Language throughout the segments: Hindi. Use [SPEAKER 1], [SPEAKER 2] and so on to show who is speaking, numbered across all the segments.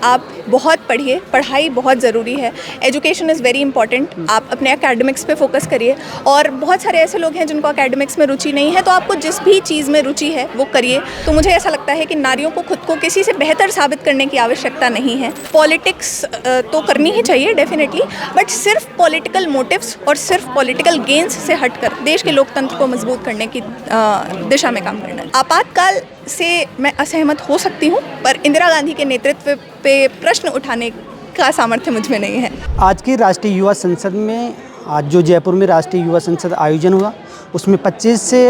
[SPEAKER 1] आप बहुत पढ़िए, पढ़ाई बहुत ज़रूरी है, एजुकेशन इज़ वेरी इंपॉर्टेंट। आप अपने एकेडमिक्स पे फोकस करिए, और बहुत सारे ऐसे लोग हैं जिनको एकेडमिक्स में रुचि नहीं है, तो आपको जिस भी चीज़ में रुचि है वो करिए। तो मुझे ऐसा लगता है कि नारियों को खुद को किसी से बेहतर साबित करने की आवश्यकता नहीं है। पॉलिटिक्स तो करनी ही चाहिए डेफिनेटली, बट सिर्फ पॉलिटिकल मोटिव्स और सिर्फ पॉलिटिकल गेन्स से हटकर देश के लोकतंत्र को मजबूत करने की दिशा में काम करना है। आपातकाल से मैं असहमत हो सकती हूँ, पर इंदिरा गांधी के नेतृत्व पे प्रश्न उठाने का सामर्थ्य मुझ में नहीं है।
[SPEAKER 2] आज की राष्ट्रीय युवा संसद में, आज जो जयपुर में राष्ट्रीय युवा संसद आयोजन हुआ, उसमें 25 से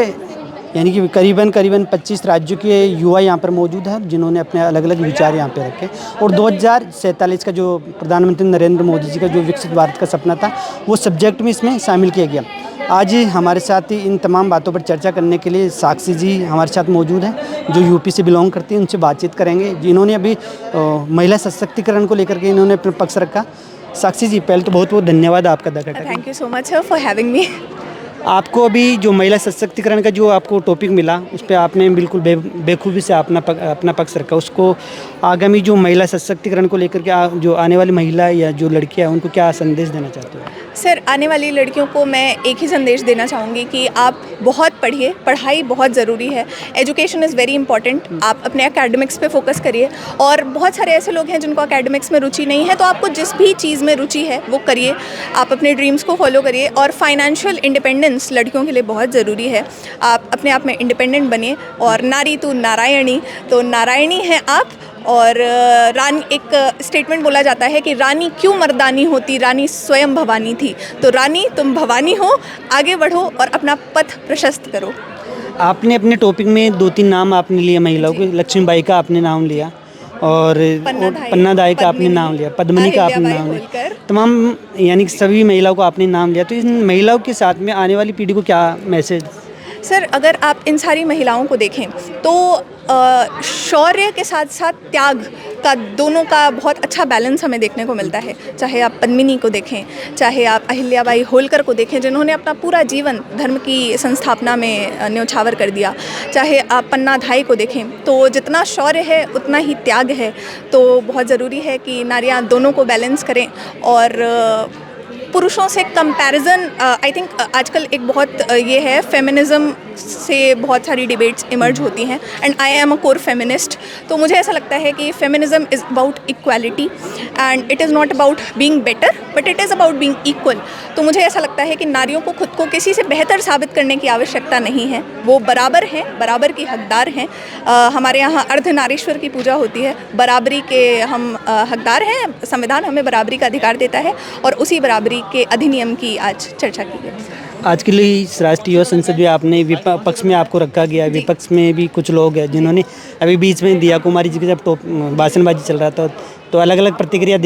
[SPEAKER 2] यानी कि करीबन 25 राज्यों के युवा यहाँ पर मौजूद हैं, जिन्होंने अपने अलग अलग विचार यहाँ पे रखे। और 2047 का जो प्रधानमंत्री नरेंद्र मोदी जी का जो विकसित भारत का सपना था, वो सब्जेक्ट में इसमें शामिल किया गया। आज हमारे साथ इन तमाम बातों पर चर्चा करने के लिए साक्षी जी हमारे साथ मौजूद हैं, जो यूपी से बिलोंग करती हैं। उनसे बातचीत करेंगे, जिन्होंने अभी महिला सशक्तिकरण को लेकर के इन्होंने अपना पक्ष रखा। साक्षी जी, पहले तो बहुत बहुत धन्यवाद आपका अदा करता हूं।
[SPEAKER 1] Thank you so much sir for having me.
[SPEAKER 2] आपको अभी जो महिला सशक्तिकरण का जो आपको टॉपिक मिला, उस पर आपने बिल्कुल बेखूबी से अपना पक्ष रखा। उसको आगामी जो महिला सशक्तिकरण को लेकर के जो आने वाली महिला या जो लड़कियां, उनको क्या संदेश देना चाहते हो?
[SPEAKER 1] सर, आने वाली लड़कियों को मैं एक ही संदेश देना चाहूँगी कि आप बहुत पढ़िए, पढ़ाई बहुत ज़रूरी है, एजुकेशन इज़ वेरी इंपॉर्टेंट। आप अपने एकेडमिक्स पे फोकस करिए, और बहुत सारे ऐसे लोग हैं जिनको एकेडमिक्स में रुचि नहीं है, तो आपको जिस भी चीज़ में रुचि है वो करिए। आप अपने ड्रीम्स को फॉलो करिए, और फाइनेंशियल इंडिपेंडेंस लड़कियों के लिए बहुत ज़रूरी है। आप अपने आप में इंडिपेंडेंट बनिए, और नारी तू नारायणी, तो नारायणी हैं आप। और रानी, एक स्टेटमेंट बोला जाता है कि रानी क्यों मर्दानी होती, रानी स्वयं भवानी थी। तो रानी, तुम भवानी हो, आगे बढ़ो और अपना पथ प्रशस्त करो।
[SPEAKER 2] आपने अपने टॉपिक में 2-3 नाम आपने लिए महिलाओं के। लक्ष्मीबाई का आपने नाम लिया, और पन्नादाई का आपने नाम लिया, पद्मिनी का आपने नाम लिया, तमाम यानी कि सभी महिलाओं को आपने नाम लिया। तो इन महिलाओं के साथ में आने वाली पीढ़ी को क्या मैसेज?
[SPEAKER 1] सर, अगर आप इन सारी महिलाओं को देखें तो शौर्य के साथ साथ त्याग का, दोनों का बहुत अच्छा बैलेंस हमें देखने को मिलता है। चाहे आप पद्मिनी को देखें, चाहे आप अहिल्याबाई होलकर को देखें, जिन्होंने अपना पूरा जीवन धर्म की संस्थापना में न्यौछावर कर दिया, चाहे आप पन्नाधाई को देखें, तो जितना शौर्य है उतना ही त्याग है। तो बहुत ज़रूरी है कि नारियां दोनों को बैलेंस करें, और पुरुषों से कंपैरिजन, आई थिंक आजकल एक बहुत ये है, फेमिनिज्म से बहुत सारी डिबेट्स इमर्ज होती हैं, and I am a core feminist. तो मुझे ऐसा लगता है कि feminism is about equality, and it is not about being better, but it is about being equal. तो मुझे ऐसा लगता है कि नारियों को खुद को किसी से बेहतर साबित करने की आवश्यकता नहीं है। वो बराबर हैं, बराबर की हकदार हैं। हमारे यहाँ अर्धनारीश्वर की पूजा होती है, बराबरी के हम हकदार हैं। संविधान हमें बराबरी का अधिकार देता है, और उसी बराबरी के अधिनियम की आज चर्चा की गई।
[SPEAKER 2] आज के लिए इस राष्ट्रीय युवा संसद में आपने विपक्ष में आपको रखा गया। विपक्ष में भी कुछ लोग हैं जिन्होंने अभी बीच में दिया कुमारी जी के जब भाषणबाजी चल रहा था, तो अलग अलग प्रतिक्रिया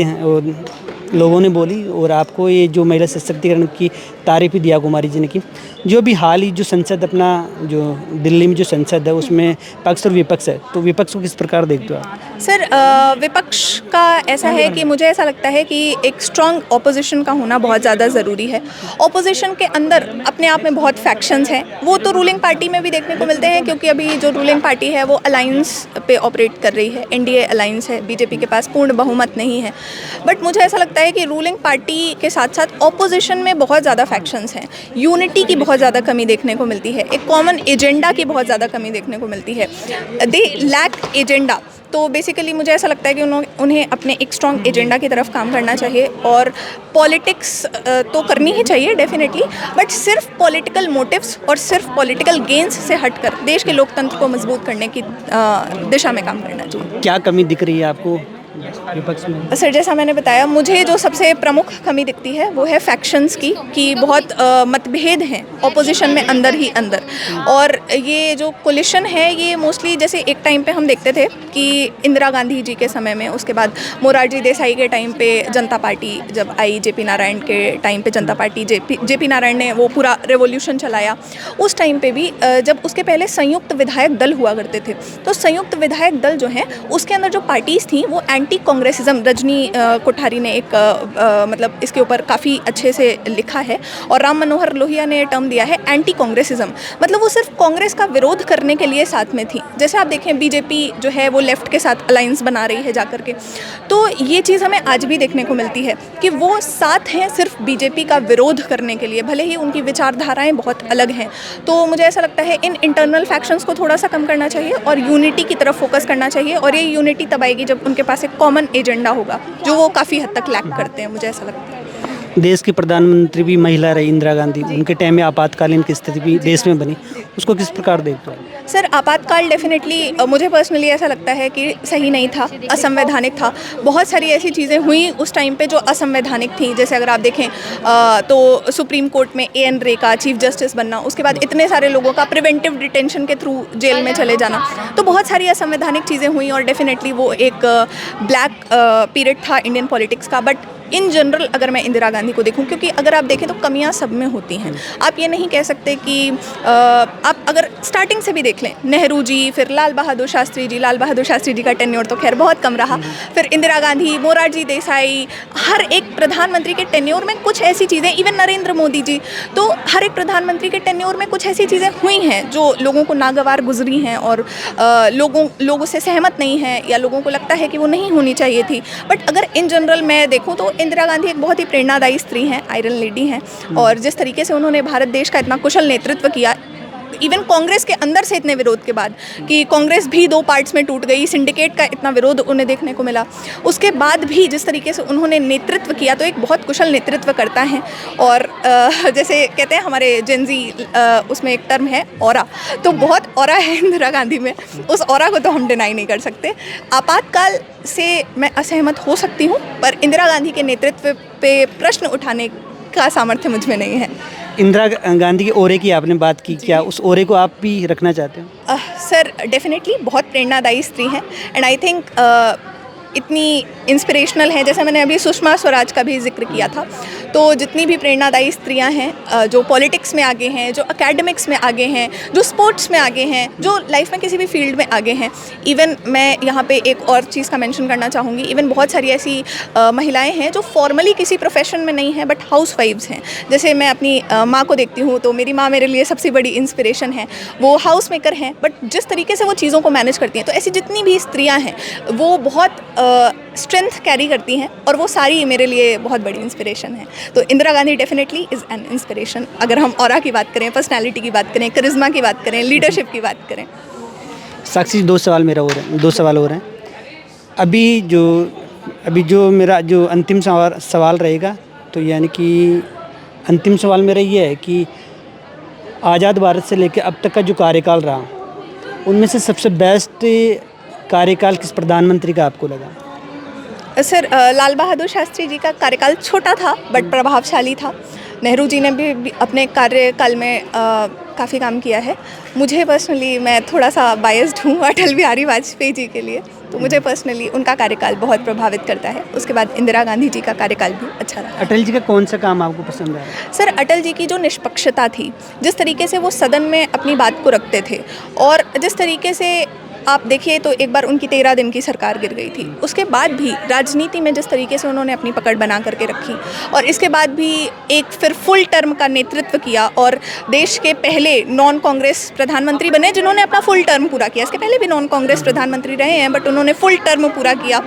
[SPEAKER 2] लोगों ने बोली, और आपको ये जो महिला सशक्तिकरण की तारीफ दिया कुमारी जी ने की। जो भी हाल ही जो संसद, अपना जो दिल्ली में जो संसद है, उसमें पक्ष और विपक्ष है, तो विपक्ष को किस प्रकार देखते हो आप?
[SPEAKER 1] सर, विपक्ष का ऐसा है कि मुझे ऐसा लगता है कि एक स्ट्रॉन्ग ऑपोजिशन का होना बहुत ज़्यादा ज़रूरी है। ऑपोजिशन के अंदर अपने आप में बहुत फैक्शंस हैं, वो तो रूलिंग पार्टी में भी देखने को मिलते हैं, क्योंकि अभी जो रूलिंग पार्टी है वो अलायंस पे ऑपरेट कर रही है, एनडीए अलायंस है, बीजेपी के पास पूर्ण बहुमत नहीं है। बट मुझे ऐसा लगता है कि रूलिंग पार्टी के साथ साथ ऑपोजिशन में बहुत ज़्यादा फैक्शंस हैं, यूनिटी की बहुत ज़्यादा कमी देखने को मिलती है, एक कॉमन एजेंडा की बहुत ज़्यादा कमी देखने को मिलती है। They lack agenda. तो बेसिकली मुझे ऐसा लगता है कि उन्हें अपने एक स्ट्रॉन्ग एजेंडा की तरफ काम करना चाहिए, और पॉलिटिक्स तो करनी ही चाहिए डेफिनेटली, बट सिर्फ पॉलिटिकल मोटिव्स और सिर्फ पॉलिटिकल गेन्स से हटकर देश के लोकतंत्र को मजबूत करने की दिशा में काम करना चाहिए।
[SPEAKER 2] क्या कमी दिख रही है आपको विपक्ष में?
[SPEAKER 1] सर, जैसा मैंने बताया, मुझे जो सबसे प्रमुख कमी दिखती है वो है फैक्शंस की, कि बहुत मतभेद हैं ऑपोजिशन में अंदर ही अंदर। और ये जो कोलिशन है, ये मोस्टली जैसे एक टाइम पे हम देखते थे कि इंदिरा गांधी जी के समय में, उसके बाद मोरारजी देसाई के टाइम पे जनता पार्टी जब आई, जेपी नारायण के टाइम पे जनता पार्टी, जेपी नारायण ने वो पूरा रेवोल्यूशन चलाया। उस टाइम पे भी जब उसके पहले संयुक्त विधायक दल हुआ करते थे, तो संयुक्त विधायक दल जो हैं उसके अंदर जो पार्टीज़ थी वो एंटी कांग्रेसिज्म, रजनी कोठारी ने एक मतलब इसके ऊपर काफ़ी अच्छे से लिखा है, और राम मनोहर लोहिया ने टर्म दिया है एंटी कांग्रेसिज्म। मतलब वो सिर्फ कांग्रेस का विरोध करने के लिए साथ में थी। जैसे आप देखें बीजेपी जो है वो लेफ्ट के साथ अलायंस बना रही है जाकर के, तो ये चीज़ हमें आज भी देखने को मिलती है कि वो साथ हैं सिर्फ बीजेपी का विरोध करने के लिए, भले ही उनकी विचारधाराएं बहुत अलग हैं। तो मुझे ऐसा लगता है इन इंटरनल फैक्शंस को थोड़ा सा कम करना चाहिए और यूनिटी की तरफ फोकस करना चाहिए, और ये यूनिटी तब आएगी जब उनके पास एक कॉमन एजेंडा होगा, जो वो काफ़ी हद तक लैक करते हैं, मुझे ऐसा लगता है।
[SPEAKER 2] देश की प्रधानमंत्री भी महिला रही इंदिरा गांधी, उनके टाइम में आपातकालीन की स्थिति भी देश में बनी, उसको किस प्रकार देखते हो?
[SPEAKER 1] सर आपातकाल डेफिनेटली मुझे पर्सनली ऐसा लगता है कि सही नहीं था, असंवैधानिक था। बहुत सारी ऐसी चीज़ें हुई उस टाइम पे जो असंवैधानिक थी। जैसे अगर आप देखें तो सुप्रीम कोर्ट में AN रे का चीफ जस्टिस बनना, उसके बाद इतने सारे लोगों का प्रिवेंटिव डिटेंशन के थ्रू जेल में चले जाना, तो बहुत सारी असंवैधानिक चीज़ें हुई, और डेफिनेटली वो एक ब्लैक पीरियड था इंडियन पॉलिटिक्स का। बट इन जनरल अगर मैं इंदिरा गांधी को देखूं, क्योंकि अगर आप देखें तो कमियां सब में होती हैं, आप ये नहीं कह सकते कि आप अगर स्टार्टिंग से भी देख लें, नेहरू जी, फिर लाल बहादुर शास्त्री जी का टेन्योर तो खैर बहुत कम रहा, फिर इंदिरा गांधी, मोरारजी देसाई, हर एक प्रधानमंत्री के टेन्योर में कुछ ऐसी चीज़ें, इवन नरेंद्र मोदी जी, तो हर एक प्रधानमंत्री के टेन्योर में कुछ ऐसी चीज़ें हुई हैं जो लोगों को नागवार गुजरी हैं, और लोगों से सहमत नहीं हैं, या लोगों को लगता है कि वो नहीं होनी चाहिए थी। बट अगर इन जनरल मैं देखूँ तो इंदिरा गांधी एक बहुत ही प्रेरणादायी स्त्री हैं, आयरन लेडी हैं, और जिस तरीके से उन्होंने भारत देश का इतना कुशल नेतृत्व किया, इवन कांग्रेस के अंदर से इतने विरोध के बाद कि कांग्रेस भी 2 पार्ट्स में टूट गई, सिंडिकेट का इतना विरोध उन्हें देखने को मिला, उसके बाद भी जिस तरीके से उन्होंने नेतृत्व किया, तो एक बहुत कुशल नेतृत्व करता है। और जैसे कहते हैं हमारे जेनजी, उसमें एक टर्म है ऑरा, तो बहुत ऑरा है इंदिरा गांधी में, उस ऑरा को तो हम डिनाई नहीं कर सकते। आपातकाल से मैं असहमत हो सकती हूँ, पर इंदिरा गांधी के नेतृत्व पे प्रश्न उठाने का सामर्थ्य मुझ में नहीं है।
[SPEAKER 2] इंदिरा गांधी के ओरे की आपने बात की, क्या उस ओरे को आप भी रखना चाहते हो?
[SPEAKER 1] सर डेफिनेटली बहुत प्रेरणादायी स्त्री हैं, एंड आई थिंक इतनी इंस्पिरेशनल है। जैसे मैंने अभी सुषमा स्वराज का भी जिक्र किया था, तो जितनी भी प्रेरणादायी स्त्रियां हैं जो पॉलिटिक्स में आगे हैं, जो एकेडमिक्स में आगे हैं, जो स्पोर्ट्स में आगे हैं, जो लाइफ में किसी भी फील्ड में आगे हैं, इवन मैं यहाँ पे एक और चीज़ का मेंशन करना चाहूँगी, इवन बहुत सारी ऐसी महिलाएं हैं जो फॉर्मली किसी प्रोफेशन में नहीं हैं बट हाउस वाइफ्स हैं। जैसे मैं अपनी माँ को देखती हूँ, तो मेरी माँ मेरे लिए सबसे बड़ी इंस्पिरेशन है। वो हाउस मेकर हैं, बट जिस तरीके से वो चीज़ों को मैनेज करती हैं, तो ऐसी जितनी भी स्त्रियाँ हैं वो बहुत स्ट्रेंथ कैरी करती हैं, और वो सारी मेरे लिए बहुत बड़ी इंस्पिरेशन है। तो Indira Gandhi definitely is an inspiration. अगर हम ऑरा की बात करें, पर्सनालिटी की बात करें, करिश्मा की बात करें, लीडरशिप की बात करें।
[SPEAKER 2] साक्षी, 2 सवाल मेरा हो रहे हैं, 2 सवाल हो रहे हैं। अभी जो मेरा जो अंतिम सवाल रहेगा, तो यानी कि अंतिम सवाल मेरा ये है कि आज़ाद भारत से लेकर अब तक का जो कार्यकाल रहा, उनमें से सबसे बेस्ट कार्यकाल किस प्रधानमंत्री का आपको लगा?
[SPEAKER 1] सर लाल बहादुर शास्त्री जी का कार्यकाल छोटा था बट प्रभावशाली था। नेहरू जी ने भी अपने कार्यकाल में काफ़ी काम किया है। मुझे पर्सनली, मैं थोड़ा सा बायस्ड हूँ अटल बिहारी वाजपेयी जी के लिए, तो मुझे पर्सनली उनका कार्यकाल बहुत प्रभावित करता है। उसके बाद इंदिरा गांधी जी का कार्यकाल भी अच्छा रहा।
[SPEAKER 2] अटल जी का कौन सा काम आपको पसंद आया?
[SPEAKER 1] सर अटल जी की जो निष्पक्षता थी, जिस तरीके से वो सदन में अपनी बात को रखते थे, और जिस तरीके से आप देखिए तो एक बार उनकी 13 दिन की सरकार गिर गई थी, उसके बाद भी राजनीति में जिस तरीके से उन्होंने अपनी पकड़ बना करके रखी, और इसके बाद भी एक फिर फुल टर्म का नेतृत्व किया, और देश के पहले नॉन कांग्रेस प्रधानमंत्री बने जिन्होंने अपना फुल टर्म पूरा किया। इसके पहले भी नॉन कांग्रेस प्रधानमंत्री रहे हैं, बट उन्होंने फुल टर्म पूरा किया,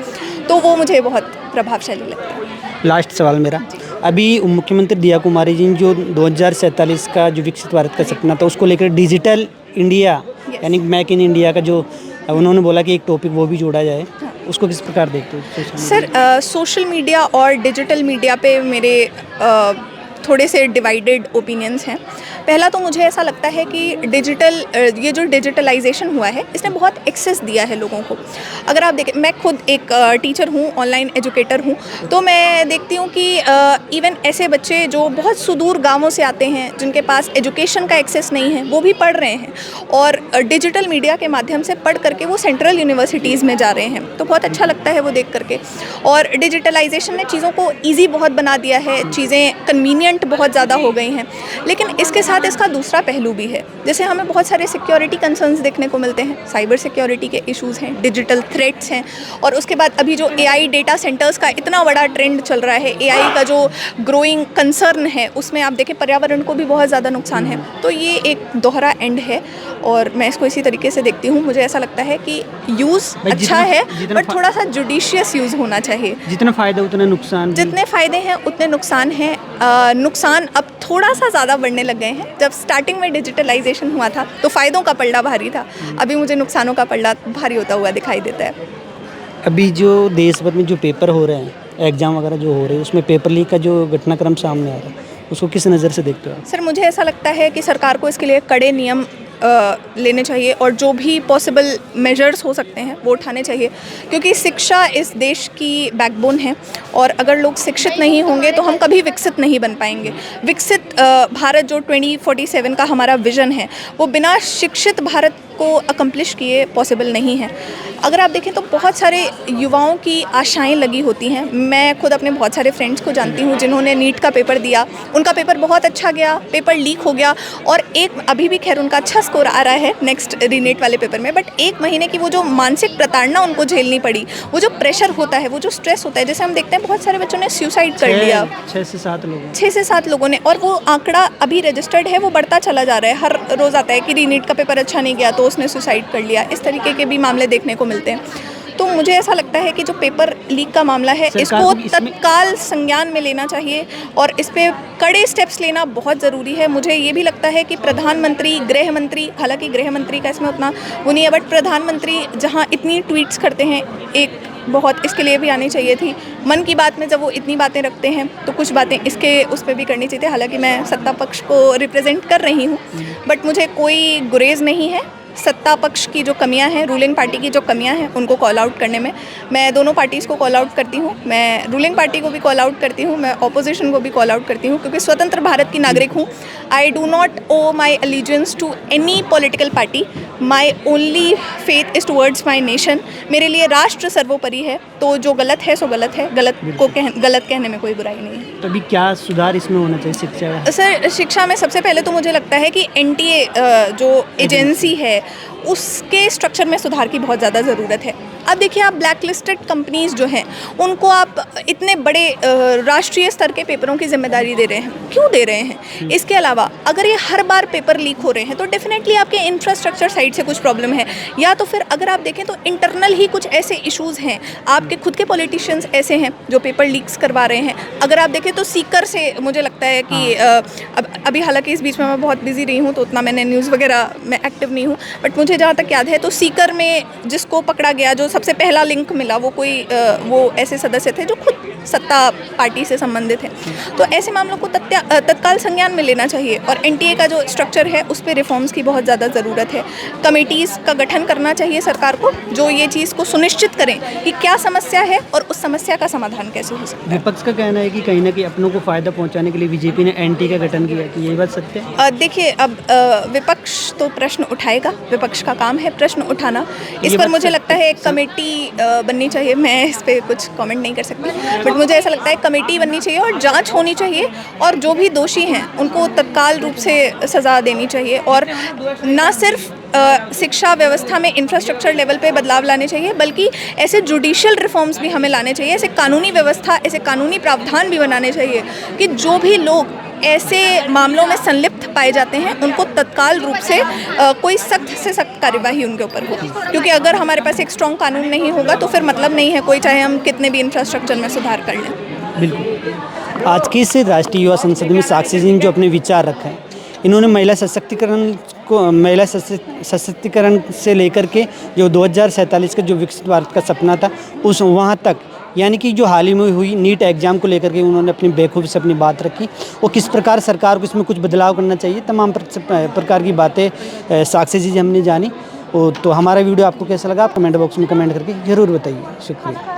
[SPEAKER 1] तो वो मुझे बहुत प्रभावशाली लगता है।
[SPEAKER 2] लास्ट सवाल मेरा, अभी मुख्यमंत्री दिया कुमारी जी ने जो 2047 का जो विकसित भारत का सपना था, उसको लेकर डिजिटल इंडिया यानी मेक इन इंडिया का जो उन्होंने बोला कि एक टॉपिक वो भी जोड़ा जाए, उसको किस प्रकार देखते हो?
[SPEAKER 1] सर सोशल मीडिया और डिजिटल मीडिया पे मेरे थोड़े से डिवाइडेड ओपिनियंस हैं। पहला तो मुझे ऐसा लगता है कि ये जो डिजिटलाइजेशन हुआ है, इसने बहुत एक्सेस दिया है लोगों को। अगर आप देखें, मैं खुद एक टीचर हूँ, ऑनलाइन एजुकेटर हूँ, तो मैं देखती हूँ कि इवन ऐसे बच्चे जो बहुत सुदूर गांवों से आते हैं, जिनके पास एजुकेशन का एक्सेस नहीं है, वो भी पढ़ रहे हैं, और डिजिटल मीडिया के माध्यम से पढ़ करके वो सेंट्रल यूनिवर्सिटीज़ में जा रहे हैं। तो बहुत अच्छा लगता है वो देख करके। और डिजिटलाइजेशन ने चीज़ों को ईजी बहुत बना दिया है, चीज़ें कन्वीनियंट बहुत ज़्यादा हो गई हैं। लेकिन इसके साथ इसका दूसरा पहलू भी है। जैसे हमें बहुत सारे सिक्योरिटी कंसर्न्स देखने को मिलते हैं, साइबर सिक्योरिटी के इश्यूज़ हैं, डिजिटल थ्रेट्स हैं, और उसके बाद अभी जो AI डेटा सेंटर्स का इतना बड़ा ट्रेंड चल रहा है, AI का जो ग्रोइंग कंसर्न है, उसमें आप देखें पर्यावरण को भी बहुत ज़्यादा नुकसान है। तो ये एक दोहरा एंड है और मैं इसको इसी तरीके से देखती हूँ। मुझे ऐसा लगता है कि यूज़ अच्छा है, बट थोड़ा सा जुडिशियस यूज़ होना चाहिए।
[SPEAKER 2] जितना फ़ायदा उतना नुकसान।
[SPEAKER 1] जितने फ़ायदे हैं उतने नुकसान हैं। नुकसान अब थोड़ा सा ज़्यादा बढ़ने लग गए हैं। जब स्टार्टिंग में डिजिटलाइजेशन हुआ था तो फ़ायदों का पलड़ा भारी था, अभी मुझे नुकसानों का पलड़ा भारी होता हुआ दिखाई देता है।
[SPEAKER 2] अभी जो देश भर में जो पेपर हो रहे हैं, एग्ज़ाम वगैरह जो हो रहे हैं, उसमें पेपर लीक का जो घटनाक्रम सामने आ रहा है, उसको किस नज़र से देखते हो?
[SPEAKER 1] सर, मुझे ऐसा लगता है कि सरकार को इसके लिए कड़े नियम लेने चाहिए और जो भी पॉसिबल मेजर्स हो सकते हैं वो उठाने चाहिए, क्योंकि शिक्षा इस देश की बैकबोन है और अगर लोग शिक्षित नहीं होंगे तो हम कभी विकसित नहीं बन पाएंगे। विकसित भारत जो 2047 का हमारा विज़न है वो बिना शिक्षित भारत को अकम्प्लिश किए पॉसिबल नहीं है। अगर आप देखें तो बहुत सारे युवाओं की आशाएं लगी होती हैं। मैं खुद अपने बहुत सारे फ्रेंड्स को जानती हूँ जिन्होंने नीट का पेपर दिया, उनका पेपर बहुत अच्छा गया, पेपर लीक हो गया और अभी भी खैर उनका अच्छा स्कोर आ रहा है नेक्स्ट रीनेट वाले पेपर में, बट 1 महीने की वो जो मानसिक प्रताड़ना उनको झेलनी पड़ी, वो जो प्रेशर होता है, वो जो स्ट्रेस होता है, जैसे हम देखते हैं बहुत सारे बच्चों ने सुसाइड कर लिया,
[SPEAKER 2] 6 से 7 लोगों
[SPEAKER 1] ने, और वो आंकड़ा अभी रजिस्टर्ड है, वो बढ़ता चला जा रहा है। हर रोज़ आता है कि रीनेट का पेपर अच्छा नहीं गया तो उसने सुसाइड कर लिया। इस तरीके के भी मामले देखने को मिलते हैं। तो मुझे ऐसा लगता है कि जो पेपर लीक का मामला है इसको तत्काल संज्ञान में लेना चाहिए और इस पे कड़े स्टेप्स लेना बहुत ज़रूरी है। मुझे ये भी लगता है कि प्रधानमंत्री, गृह मंत्री, हालांकि गृह मंत्री का इसमें उतना वो नहीं है, बट प्रधानमंत्री जहाँ इतनी ट्वीट्स करते हैं, एक बहुत इसके लिए भी आनी चाहिए थी। मन की बात में जब वो इतनी बातें रखते हैं तो कुछ बातें इसके उस पर भी करनी चाहिए थी। हालांकि मैं सत्ता पक्ष को रिप्रेजेंट कर रही हूँ, बट मुझे कोई गुरेज नहीं है सत्ता पक्ष की जो कमियां हैं, रूलिंग पार्टी की जो कमियां हैं, उनको कॉल आउट करने में। मैं दोनों पार्टीज़ को कॉल आउट करती हूँ, मैं रूलिंग पार्टी को भी कॉल आउट करती हूँ, मैं ऑपोजिशन को भी कॉल आउट करती हूँ, क्योंकि स्वतंत्र भारत की नागरिक हूँ। I do not owe my allegiance to any political party, my only faith is towards my nation. मेरे लिए राष्ट्र सर्वोपरि है, तो जो गलत है सो गलत है, गलत कहने में कोई बुराई नहीं है।
[SPEAKER 2] तो अभी क्या सुधार इसमें होना चाहिए शिक्षा?
[SPEAKER 1] सर, शिक्षा में सबसे पहले तो मुझे लगता है कि NTA जो एजेंसी है उसके स्ट्रक्चर में सुधार की बहुत ज़्यादा ज़रूरत है। अब देखिए, आप ब्लैक लिस्टेड कंपनीज़ जो हैं उनको आप इतने बड़े राष्ट्रीय स्तर के पेपरों की जिम्मेदारी दे रहे हैं, क्यों दे रहे हैं? इसके अलावा अगर ये हर बार पेपर लीक हो रहे हैं तो डेफिनेटली आपके इंफ्रास्ट्रक्चर साइड से कुछ प्रॉब्लम है, या तो फिर अगर आप देखें तो इंटरनल ही कुछ ऐसे इश्यूज़ हैं, आपके खुद के पॉलिटिशियंस ऐसे हैं जो पेपर लीक्स करवा रहे हैं। अगर आप देखें तो सीकर से मुझे लगता है कि अभी हालांकि इस बीच में मैं बहुत बिजी रही हूँ तो उतना मैंने न्यूज़ वगैरह में एक्टिव नहीं हूँ, बट मुझे जहाँ तक याद है तो सीकर में जिसको पकड़ा गया, जो सबसे पहला लिंक मिला, वो ऐसे सदस्य थे जो खुद सत्ता पार्टी से संबंधित हैं। तो ऐसे मामलों को तत्काल संज्ञान में लेना चाहिए और NTA का जो स्ट्रक्चर है उस पर रिफॉर्म्स की बहुत ज़्यादा ज़रूरत है। कमेटीज़ का गठन करना चाहिए सरकार को, जो ये चीज़ को सुनिश्चित करें कि क्या समस्या है और उस समस्या का समाधान कैसे हो सकता है।
[SPEAKER 2] विपक्ष का कहना है कि कहीं ना कहीं अपनों को फ़ायदा पहुँचाने के लिए बीजेपी ने NTA का गठन किया, कि ये बात सत्य है?
[SPEAKER 1] देखिए, अब विपक्ष तो प्रश्न उठाएगा, विपक्ष का काम है प्रश्न उठाना। इस पर मुझे लगता है एक कमेटी बननी चाहिए। मैं इस पर कुछ कमेंट नहीं कर सकती, बट मुझे ऐसा लगता है कमेटी बननी चाहिए और जांच होनी चाहिए और जो भी दोषी हैं उनको तत्काल रूप से सज़ा देनी चाहिए। और ना सिर्फ शिक्षा व्यवस्था में इंफ्रास्ट्रक्चर लेवल पे बदलाव लाने चाहिए, बल्कि ऐसे जुडिशियल रिफॉर्म्स भी हमें लाने चाहिए, ऐसे कानूनी व्यवस्था, ऐसे कानूनी प्रावधान भी बनाने चाहिए कि जो भी लोग ऐसे मामलों में संलिप्त पाए जाते हैं उनको तत्काल रूप से कोई सख्त से सख्त कार्यवाही उनके ऊपर हो। क्योंकि अगर हमारे पास एक स्ट्रॉन्ग कानून नहीं होगा तो फिर मतलब नहीं है कोई, चाहे हम कितने भी इंफ्रास्ट्रक्चर में सुधार कर लें।
[SPEAKER 2] बिल्कुल। आज की इस राष्ट्रीय युवा संसद में साक्षी जी ने जो अपने विचार रखे हैं, इन्होंने महिला सशक्तिकरण से लेकर के जो 2047 का जो विकसित भारत का सपना था उस वहाँ तक, यानी कि जो हाल ही में हुई नीट एग्ज़ाम को लेकर के उन्होंने अपनी बेखूबी से अपनी बात रखी और किस प्रकार सरकार को इसमें कुछ बदलाव करना चाहिए, तमाम प्रकार की बातें साक्षी जी हमने जानी। तो हमारा वीडियो आपको कैसा लगा, आप कमेंट बॉक्स में कमेंट करके ज़रूर बताइए। शुक्रिया।